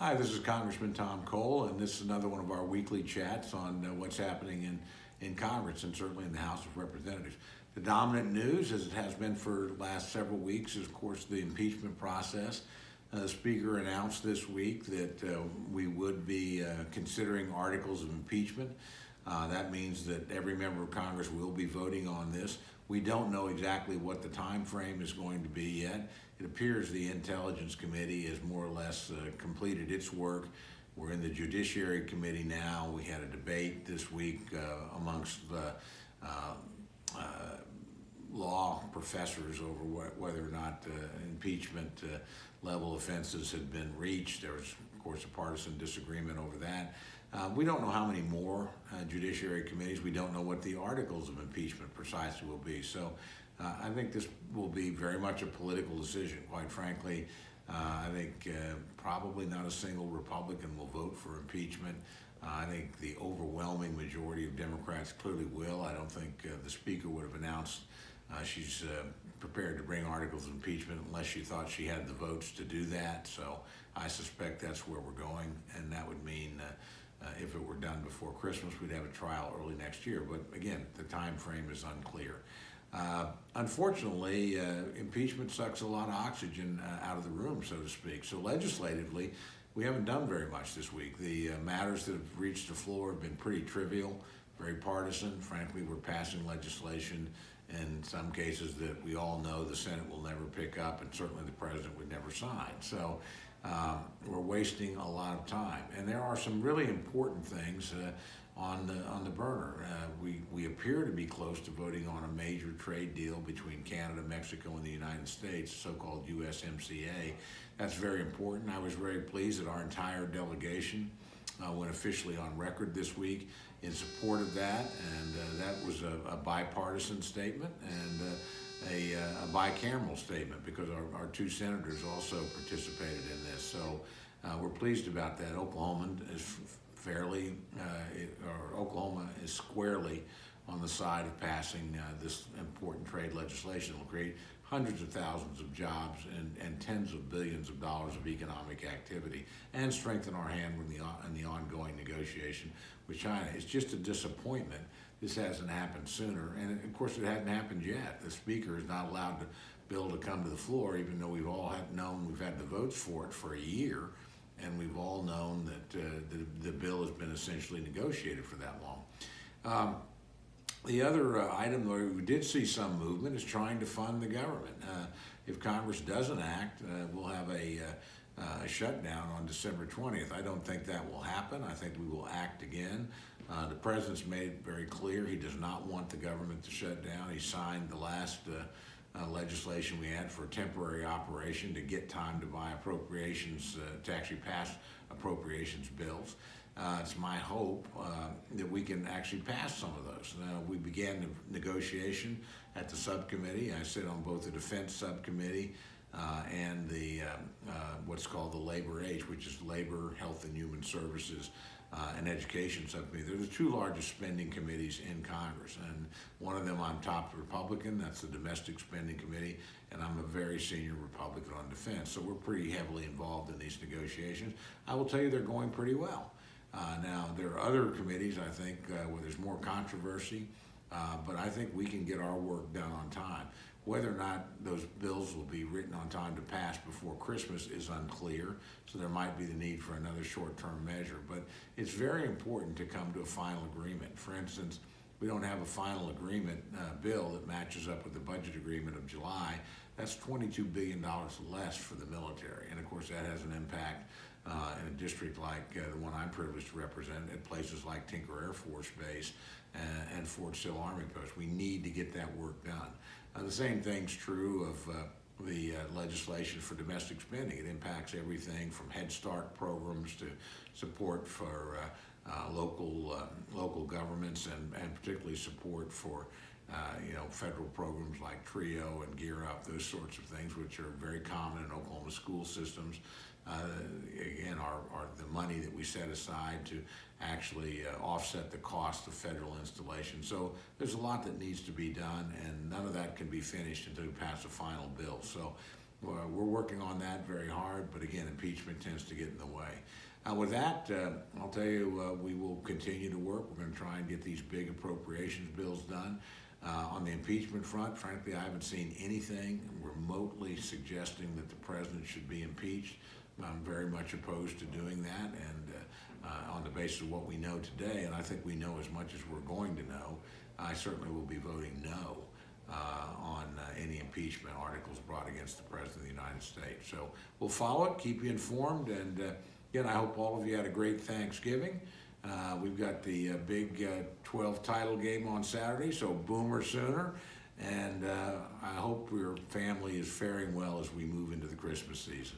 Hi, this is Congressman Tom Cole, and this is another one of our weekly chats on what's happening in Congress and certainly in the House of Representatives. The dominant news, as it has been for the last several weeks, is, of course, the impeachment process. The Speaker announced this week that we would be considering articles of impeachment. That means that every member of Congress will be voting on this. We don't know exactly what the time frame is going to be yet. It appears the Intelligence Committee has more or less completed its work. We're in the Judiciary Committee now. We had a debate this week amongst the law professors over whether or not impeachment level offenses had been reached. There was, of course, a partisan disagreement over that. We don't know how many more judiciary committees. We don't know what the articles of impeachment precisely will be. So I think this will be very much a political decision. Quite frankly, I think probably not a single Republican will vote for impeachment. I think the overwhelming majority of Democrats clearly will. I don't think the Speaker would have announced she's prepared to bring articles of impeachment unless she thought she had the votes to do that. So I suspect that's where we're going, and that would mean if it were done before Christmas, we'd have a trial early next year. But again, the time frame is unclear. Unfortunately, impeachment sucks a lot of oxygen out of the room, so to speak. So legislatively, we haven't done very much this week. The matters that have reached the floor have been pretty trivial, very partisan. Frankly, we're passing legislation in some cases that we all know the Senate will never pick up, and certainly the President would never sign. So we're wasting a lot of time. And there are some really important things on the burner. We appear to be close to voting on a major trade deal between Canada, Mexico, and the United States, so-called USMCA. That's very important. I was very pleased that our entire delegation went officially on record this week in support of that, and that was a bipartisan statement and a bicameral statement because our two senators also participated in this. So we're pleased about that. Oklahoma is squarely on the side of passing this important trade legislation. It will create hundreds of thousands of jobs and tens of billions of dollars of economic activity and strengthen our hand in the ongoing negotiation with China. It's just a disappointment this hasn't happened sooner, and of course it hadn't happened yet. The Speaker is not allowed the bill to come to the floor, even though we've all known we've had the votes for it for a year, and we've all known that the bill has been essentially negotiated for that long. The other item where we did see some movement is trying to fund the government. If Congress doesn't act, we'll have a shutdown on December 20th. I don't think that will happen. I think we will act again. The President's made it very clear he does not want the government to shut down. He signed the last legislation we had for a temporary operation to get time to buy appropriations, to actually pass appropriations bills. It's my hope that we can actually pass some of those. We began the negotiation at the subcommittee. I sit on both the Defense Subcommittee and the what's called the Labor H, which is Labor, Health and Human Services and Education Subcommittee. They're the two largest spending committees in Congress, and one of them I'm top Republican. That's the Domestic Spending Committee, and I'm a very senior Republican on defense. So we're pretty heavily involved in these negotiations. I will tell you they're going pretty well. Now, there are other committees, I think, where there's more controversy, but I think we can get our work done on time. Whether or not those bills will be written on time to pass before Christmas is unclear, so there might be the need for another short-term measure. But it's very important to come to a final agreement. For instance, we don't have a final agreement bill that matches up with the budget agreement of July. That's $22 billion less for the military. And of course, that has an impact in a district like the one I'm privileged to represent, at places like Tinker Air Force Base and Fort Sill Army Post. We need to get that work done. The same thing's true of the legislation for domestic spending. It impacts everything from Head Start programs to support for local governments and particularly support for federal programs like TRIO and Gear Up, those sorts of things, which are very common in Oklahoma school systems. Again, are the money that we set aside to actually offset the cost of federal installation. So there's a lot that needs to be done, and none of that can be finished until we pass a final bill. So we're working on that very hard, but again, impeachment tends to get in the way. With that, I'll tell you, we will continue to work. We're going to try and get these big appropriations bills done. On the impeachment front, frankly, I haven't seen anything remotely suggesting that the president should be impeached. I'm very much opposed to doing that, and on the basis of what we know today, and I think we know as much as we're going to know, I certainly will be voting no on any impeachment articles brought against the President of the United States. So we'll follow it, keep you informed, and again, I hope all of you had a great Thanksgiving. We've got the big 12 title game on Saturday, so Boomer sooner, and I hope your family is faring well as we move into the Christmas season.